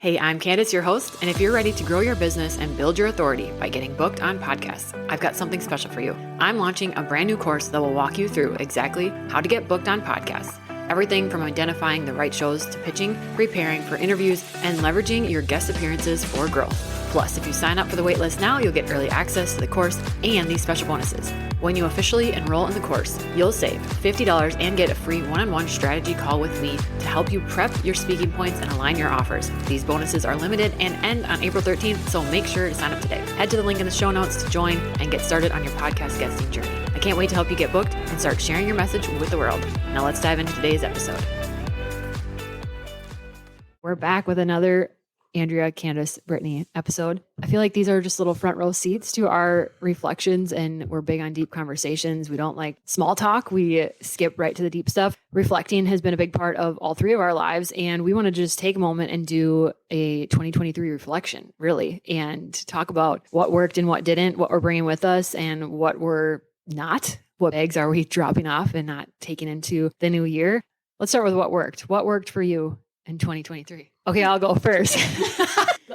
Hey, I'm Candace, your host, and if you're ready to grow your business and build your authority by getting booked on podcasts, I've got something special for you. I'm launching a brand new course that will walk you through exactly how to get booked on podcasts. Everything from identifying the right shows to pitching, preparing for interviews, and leveraging your guest appearances for growth. Plus, if you sign up for the waitlist now, you'll get early access to the course and these special bonuses. When you officially enroll in the course, you'll save $50 and get a free one-on-one strategy call with me to help you prep your speaking points and align your offers. These bonuses are limited and end on April 13th, so make sure to sign up today. Head to the link in the show notes to join and get started on your podcast guesting journey. I can't wait to help you get booked and start sharing your message with the world. Now let's dive into today's episode. We're back with another Andrea, Candace, Brittany episode. I feel like these are just little front row seats to our reflections, and we're big on deep conversations. We don't like small talk. We skip right to the deep stuff. Reflecting has been a big part of all three of our lives, and we want to just take a moment and do a 2023 reflection, really, and talk about what worked and what didn't, what we're bringing with us and what we're not. What bags are we dropping off and not taking into the new year? Let's start with what worked. What worked for you in 2023? Okay, I'll go first.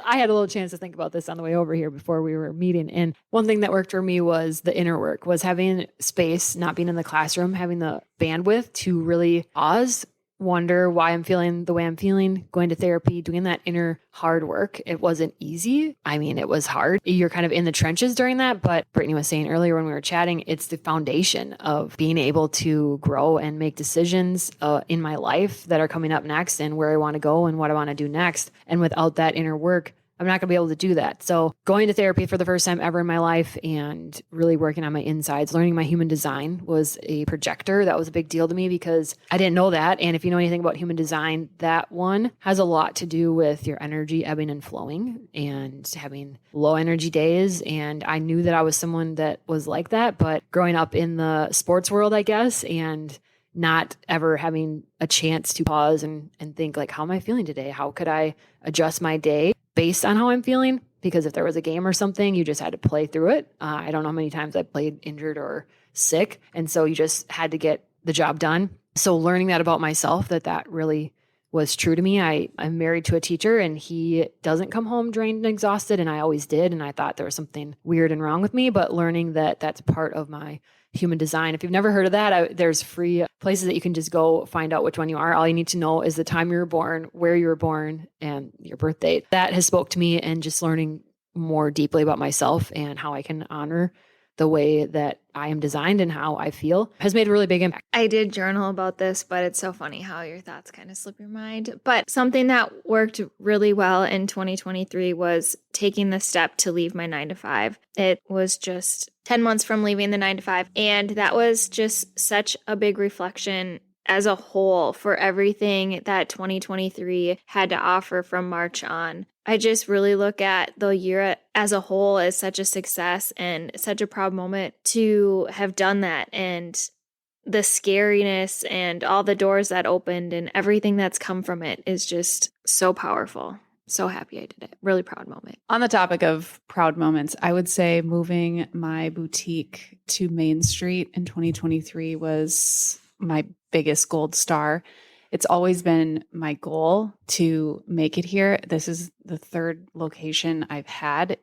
I had a little chance to think about this on the way over here before we were meeting. And one thing that worked for me was the inner work, was having space, not being in the classroom, having the bandwidth to really pause, wonder why I'm feeling the way I'm feeling, going to therapy, doing that inner hard work. It wasn't easy. I mean, it was hard. You're kind of in the trenches during that. But Brittany was saying earlier when we were chatting, it's the foundation of being able to grow and make decisions in my life that are coming up next and where I want to go and what I want to do next. And without that inner work, I'm not going to be able to do that. So going to therapy for the first time ever in my life and really working on my insides, learning my human design was a projector. That was a big deal to me because I didn't know that. And if you know anything about human design, that one has a lot to do with your energy ebbing and flowing and having low energy days. And I knew that I was someone that was like that, but growing up in the sports world, I guess, and not ever having a chance to pause and think like, how am I feeling today? How could I adjust my day based on how I'm feeling? Because if there was a game or something, you just had to play through it. I don't know how many times I played injured or sick. And so you just had to get the job done. So learning that about myself, that really was true to me. I'm married to a teacher and he doesn't come home drained and exhausted. And I always did. And I thought there was something weird and wrong with me, but learning that that's part of my human design. If you've never heard of that, there's free places that you can just go find out which one you are. All you need to know is the time you were born, where you were born, and your birth date. That has spoke to me, and just learning more deeply about myself and how I can honor the way that I am designed and how I feel has made a really big impact. I did journal about this, but it's so funny how your thoughts kind of slip your mind. But something that worked really well in 2023 was taking the step to leave my 9-to-5. It was just 10 months from leaving the 9-to-5. And that was just such a big reflection as a whole for everything that 2023 had to offer from March on. I just really look at the year as a whole as such a success and such a proud moment to have done that, and the scariness and all the doors that opened and everything that's come from it is just so powerful. So happy I did it. Really proud moment. On the topic of proud moments, I would say moving my boutique to Main Street in 2023 was my biggest gold star. It's always been my goal to make it here. This is the third location I've had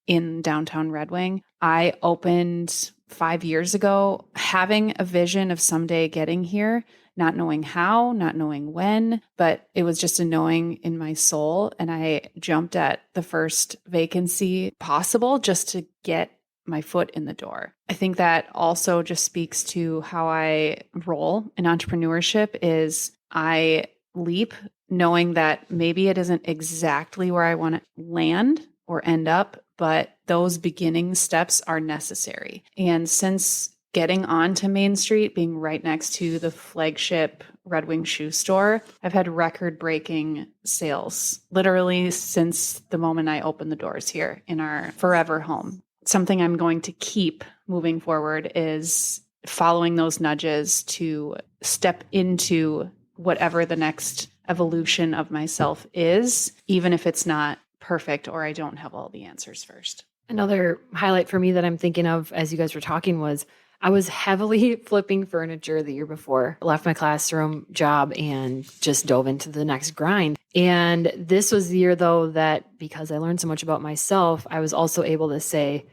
in downtown Red Wing. I opened 5 years ago, having a vision of someday getting here, not knowing how, not knowing when, but it was just a knowing in my soul. And I jumped at the first vacancy possible just to get my foot in the door. I think that also just speaks to how I roll in entrepreneurship. Is I leap knowing that maybe it isn't exactly where I want to land or end up, but those beginning steps are necessary. And since getting onto Main Street, being right next to the flagship Red Wing shoe store, I've had record-breaking sales literally since the moment I opened the doors here in our forever home. Something I'm going to keep moving forward is following those nudges to step into whatever the next evolution of myself is, even if it's not perfect or I don't have all the answers first. Another highlight for me that I'm thinking of as you guys were talking was I was heavily flipping furniture the year before, left my classroom job and just dove into the next grind. And this was the year, though, that because I learned so much about myself, I was also able to say,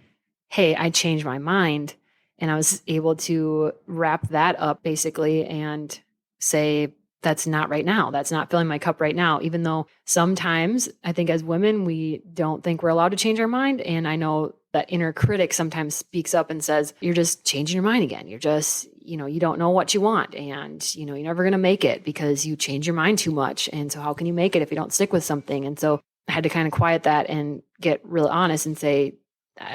hey, I changed my mind. And I was able to wrap that up basically and say, that's not right now. That's not filling my cup right now. Even though sometimes I think as women, we don't think we're allowed to change our mind. And I know that inner critic sometimes speaks up and says, you're just changing your mind again. You're just, you don't know what you want. And, you're never going to make it because you change your mind too much. And so how can you make it if you don't stick with something? And so I had to kind of quiet that and get real honest and say,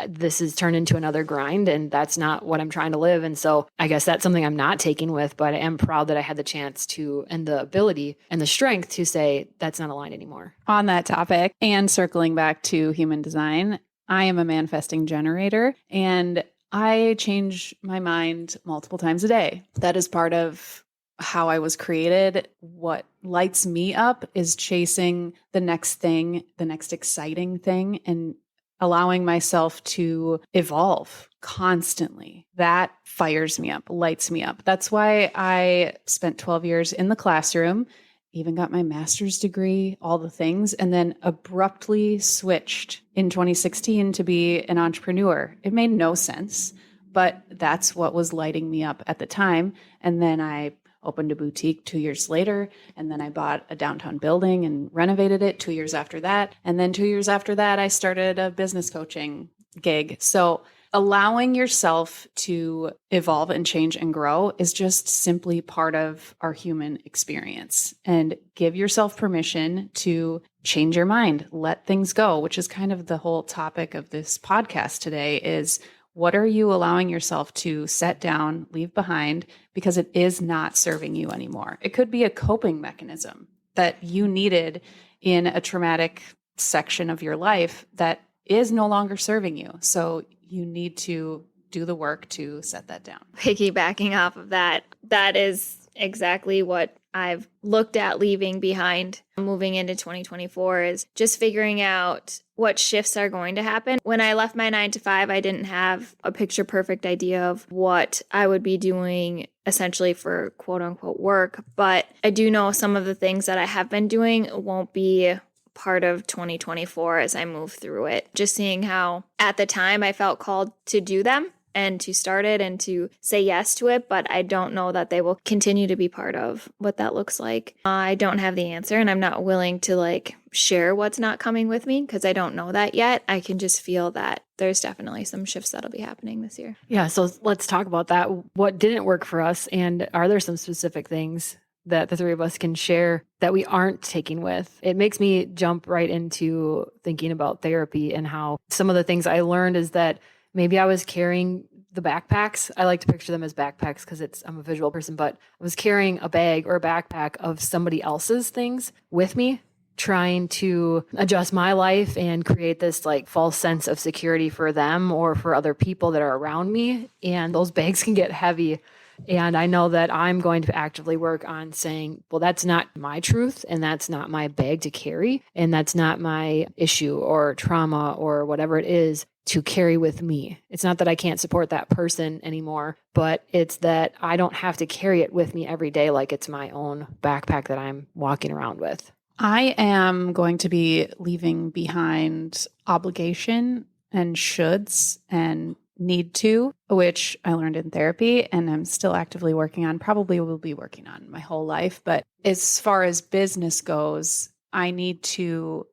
this has turned into another grind and that's not what I'm trying to live. And so I guess that's something I'm not taking with, but I am proud that I had the chance to, and the ability and the strength to say that's not aligned anymore. On that topic and circling back to human design, I am a manifesting generator and I change my mind multiple times a day. That is part of how I was created. What lights me up is chasing the next thing, the next exciting thing, and allowing myself to evolve constantly. That fires me up, lights me up. That's why I spent 12 years in the classroom, even got my master's degree, all the things, and then abruptly switched in 2016 to be an entrepreneur. It made no sense, but that's what was lighting me up at the time. And then I opened a boutique 2 years later, and then I bought a downtown building and renovated it 2 years after that. And then 2 years after that, I started a business coaching gig. So allowing yourself to evolve and change and grow is just simply part of our human experience. And give yourself permission to change your mind, let things go, which is kind of the whole topic of this podcast today is, what are you allowing yourself to set down, leave behind, because it is not serving you anymore? It could be a coping mechanism that you needed in a traumatic section of your life that is no longer serving you. So you need to do the work to set that down. Piggybacking off of that, that is exactly what I've looked at leaving behind moving into 2024 is just figuring out what shifts are going to happen. When I left my 9 to 5, I didn't have a picture perfect idea of what I would be doing essentially for quote unquote work. But I do know some of the things that I have been doing won't be part of 2024 as I move through it. Just seeing how at the time I felt called to do them and to start it and to say yes to it, but I don't know that they will continue to be part of what that looks like. I don't have the answer and I'm not willing to share what's not coming with me because I don't know that yet. I can just feel that there's definitely some shifts that'll be happening this year. Yeah, so let's talk about that. What didn't work for us, and are there some specific things that the three of us can share that we aren't taking with? It makes me jump right into thinking about therapy and how some of the things I learned is that maybe I was carrying the backpacks. I like to picture them as backpacks because I'm a visual person, but I was carrying a bag or a backpack of somebody else's things with me, trying to adjust my life and create this false sense of security for them or for other people that are around me. And those bags can get heavy. And I know that I'm going to actively work on saying, well, that's not my truth and that's not my bag to carry. And that's not my issue or trauma or whatever it is to carry with me. It's not that I can't support that person anymore, but it's that I don't have to carry it with me every day like it's my own backpack that I'm walking around with. I am going to be leaving behind obligation and shoulds and need to, which I learned in therapy and I'm still actively working on, probably will be working on my whole life. But as far as business goes, I need to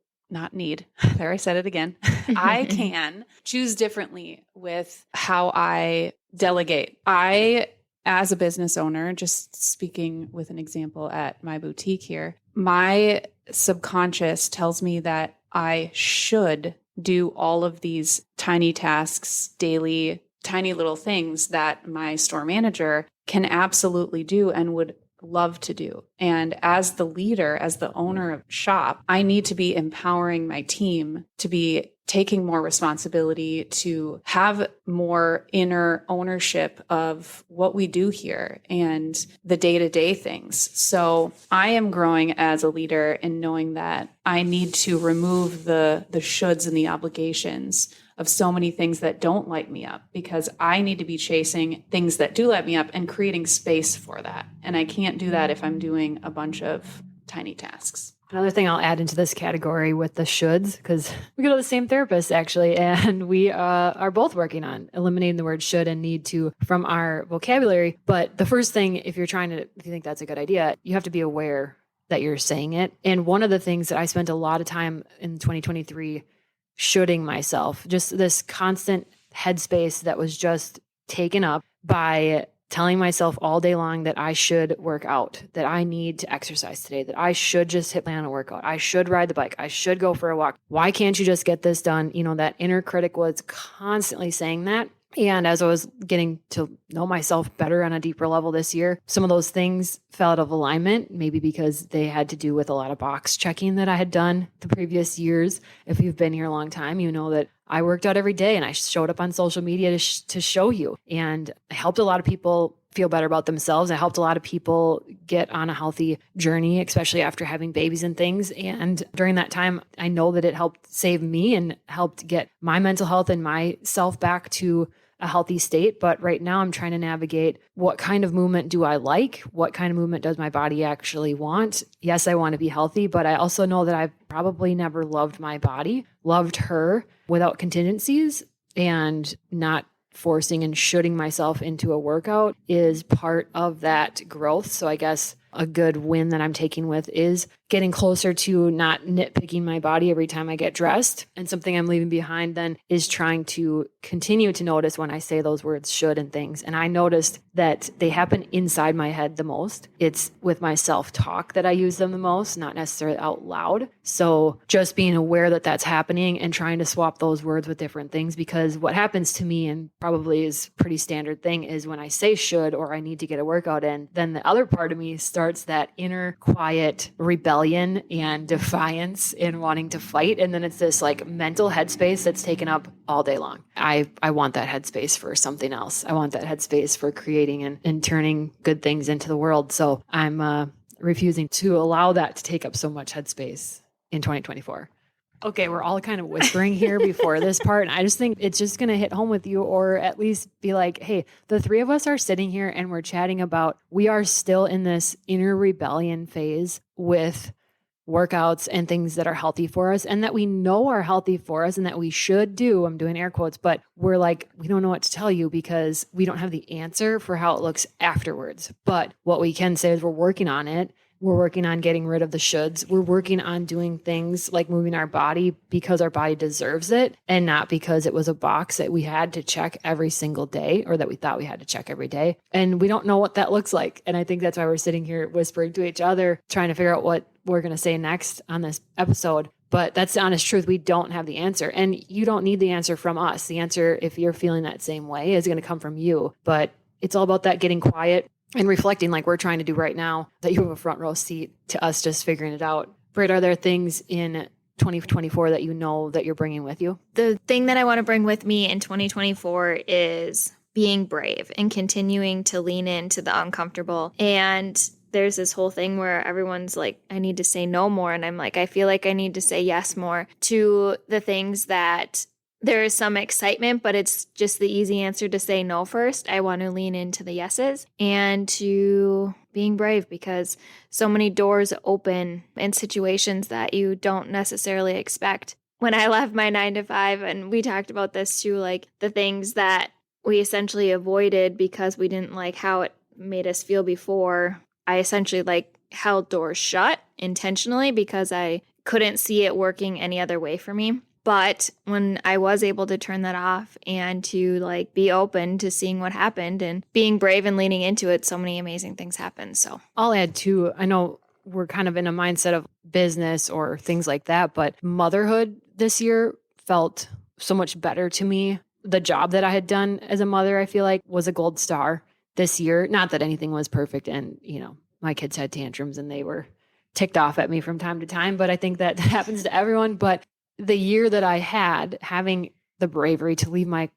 there I said it again. I can choose differently with how I delegate. I, as a business owner, just speaking with an example at my boutique here, my subconscious tells me that I should do all of these tiny tasks, daily, tiny little things that my store manager can absolutely do and would love to do. And as the leader, as the owner of shop, I need to be empowering my team to be taking more responsibility, to have more inner ownership of what we do here and the day-to-day things. So I am growing as a leader in knowing that I need to remove the shoulds and the obligations of so many things that don't light me up, because I need to be chasing things that do light me up and creating space for that. And I can't do that if I'm doing a bunch of tiny tasks. Another thing I'll add into this category with the shoulds, because we go to the same therapist actually, and we are both working on eliminating the word should and need to from our vocabulary. But the first thing, if you think that's a good idea, you have to be aware that you're saying it. And one of the things that I spent a lot of time in 2023 shoulding myself, just this constant headspace that was just taken up by telling myself all day long that I should work out, that I need to exercise today, that I should just hit plan a workout, I should ride the bike, I should go for a walk. Why can't you just get this done? That inner critic was constantly saying that. And as I was getting to know myself better on a deeper level this year, some of those things fell out of alignment, maybe because they had to do with a lot of box checking that I had done the previous years. If you've been here a long time, you know that I worked out every day and I showed up on social media to show you. And I helped a lot of people feel better about themselves. I helped a lot of people get on a healthy journey, especially after having babies and things. And during that time, I know that it helped save me and helped get my mental health and myself back to a healthy state. But right now I'm trying to navigate, what kind of movement do I like? What kind of movement does my body actually want? Yes, I want to be healthy, but I also know that I've probably never loved my body, loved her without contingencies, and not forcing and shooting myself into a workout is part of that growth. So I guess a good win that I'm taking with is getting closer to not nitpicking my body every time I get dressed. And something I'm leaving behind then is trying to continue to notice when I say those words should and things. And I noticed that they happen inside my head the most. It's with my self-talk that I use them the most, not necessarily out loud. So just being aware that that's happening and trying to swap those words with different things, because what happens to me, and probably is pretty standard thing, is when I say should or I need to get a workout in, then the other part of me starts that inner quiet rebellion and defiance and wanting to fight. And then it's this like mental headspace that's taken up all day long. I want that headspace for something else. I want that headspace for creating and turning good things into the world. So I'm refusing to allow that to take up so much headspace in 2024. Okay, we're all kind of whispering here before this part. And I just think it's just going to hit home with you, or at least be like, hey, the three of us are sitting here and we're chatting about, we are still in this inner rebellion phase with workouts and things that are healthy for us and that we know are healthy for us and that we should do. I'm doing air quotes, but we're like, we don't know what to tell you because we don't have the answer for how it looks afterwards. But what we can say is we're working on it. We're working on getting rid of the shoulds. We're working on doing things like moving our body because our body deserves it and not because it was a box that we had to check every single day or that we thought we had to check every day. And we don't know what that looks like. And I think that's why we're sitting here whispering to each other, trying to figure out what we're going to say next on this episode. But that's the honest truth. We don't have the answer. And you don't need the answer from us. The answer, if you're feeling that same way, is going to come from you. But it's all about that getting quiet and reflecting like we're trying to do right now, that you have a front row seat to us just figuring it out. Britt, are there things in 2024 that you know that you're bringing with you? The thing that I want to bring with me in 2024 is being brave and continuing to lean into the uncomfortable. And there's this whole thing where everyone's like, I need to say no more. And I'm like, I feel like I need to say yes more to the things that there is some excitement, but it's just the easy answer to say no first. I want to lean into the yeses and to being brave, because so many doors open in situations that you don't necessarily expect. When I left my 9 to 5, and we talked about this too, like the things that we essentially avoided because we didn't like how it made us feel before, I essentially like held doors shut intentionally because I couldn't see it working any other way for me. But when I was able to turn that off and to like be open to seeing what happened and being brave and leaning into it, so many amazing things happened. So I'll add too, I know we're kind of in a mindset of business or things like that, but motherhood this year felt so much better to me. The job that I had done as a mother, I feel like, was a gold star this year. Not that anything was perfect. And, you know, my kids had tantrums and they were ticked off at me from time to time, but I think that happens to everyone. But the year that I had, having the bravery to leave my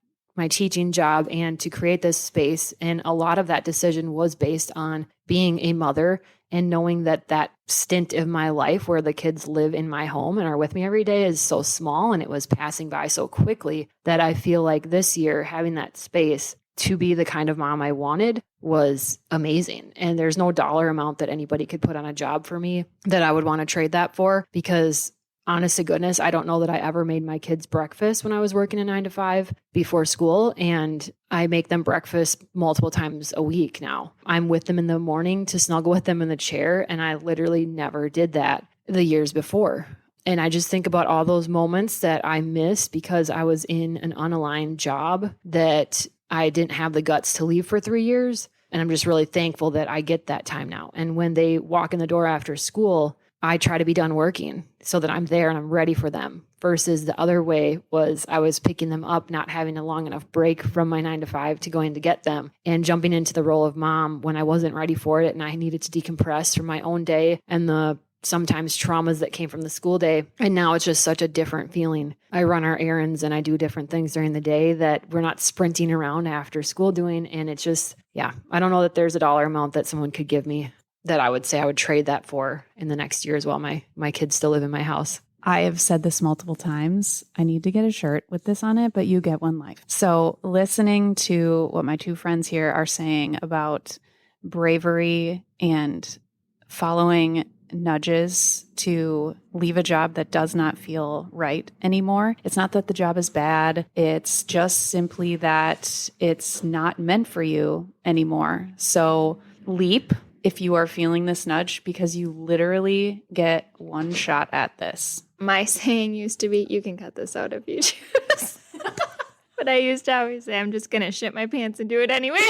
teaching job and to create this space, and a lot of that decision was based on being a mother And knowing that that stint of my life where the kids live in my home and are with me every day is so small, and it was passing by so quickly, that I feel like this year having that space to be the kind of mom I wanted was amazing. And there's no dollar amount that anybody could put on a job for me that I would want to trade that for, because honest to goodness, I don't know that I ever made my kids breakfast when I was working a 9 to 5 before school. And I make them breakfast multiple times a week now. I'm with them in the morning to snuggle with them in the chair. And I literally never did that the years before. And I just think about all those moments that I missed because I was in an unaligned job that I didn't have the guts to leave for 3 years. And I'm just really thankful that I get that time now. And when they walk in the door after school, I try to be done working so that I'm there and I'm ready for them, versus the other way was I was picking them up, not having a long enough break from my 9 to 5 to going to get them, and jumping into the role of mom when I wasn't ready for it. And I needed to decompress from my own day and the sometimes traumas that came from the school day. And now it's just such a different feeling. I run our errands and I do different things during the day that we're not sprinting around after school doing. And it's just, I don't know that there's a dollar amount that someone could give me that I would say I would trade that for in the next year as well. My kids still live in my house. I have said this multiple times. I need to get a shirt with this on it, but you get one life. So listening to what my two friends here are saying about bravery and following nudges to leave a job that does not feel right anymore. It's not that the job is bad. It's just simply that it's not meant for you anymore. So leap if you are feeling this nudge, because you literally get one shot at this. My saying used to be, you can cut this out if you choose. But I used to always say, I'm just going to shit my pants and do it anyways.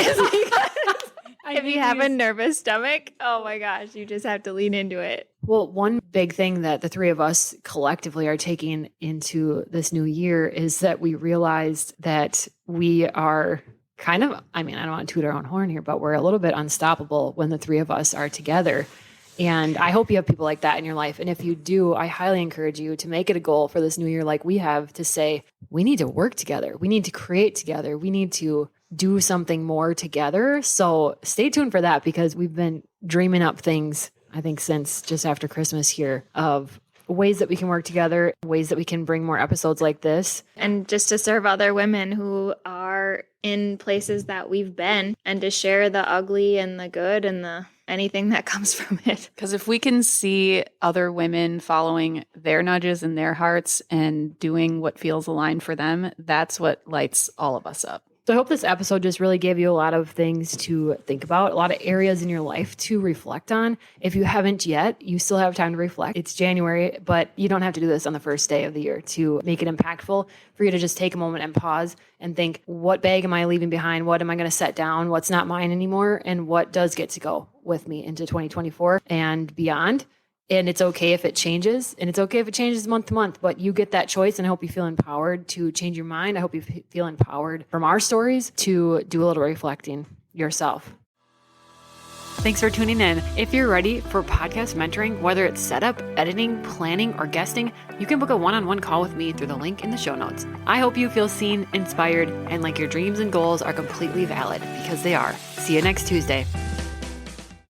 If you have a nervous stomach, oh my gosh, you just have to lean into it. Well, one big thing that the three of us collectively are taking into this new year is that we realized that we are kind of, I don't want to toot our own horn here, but we're a little bit unstoppable when the three of us are together. And I hope you have people like that in your life. And if you do, I highly encourage you to make it a goal for this new year, like we have, to say, we need to work together. We need to create together. We need to do something more together. So stay tuned for that, because we've been dreaming up things, I think, since just after Christmas here, of ways that we can work together, ways that we can bring more episodes like this. And just to serve other women who are in places that we've been, and to share the ugly and the good and the anything that comes from it. Because if we can see other women following their nudges in their hearts and doing what feels aligned for them, that's what lights all of us up. So I hope this episode just really gave you a lot of things to think about, a lot of areas in your life to reflect on. If you haven't yet, you still have time to reflect. It's January, but you don't have to do this on the first day of the year to make it impactful. For you to just take a moment and pause and think, what bag am I leaving behind? What am I going to set down? What's not mine anymore? And what does get to go with me into 2024 and beyond? And it's okay if it changes, and it's okay if it changes month to month, but you get that choice. And I hope you feel empowered to change your mind. I hope you feel empowered from our stories to do a little reflecting yourself. Thanks for tuning in. If you're ready for podcast mentoring, whether it's setup, editing, planning, or guesting, you can book a one-on-one call with me through the link in the show notes. I hope you feel seen, inspired, and like your dreams and goals are completely valid, because they are. See you next Tuesday.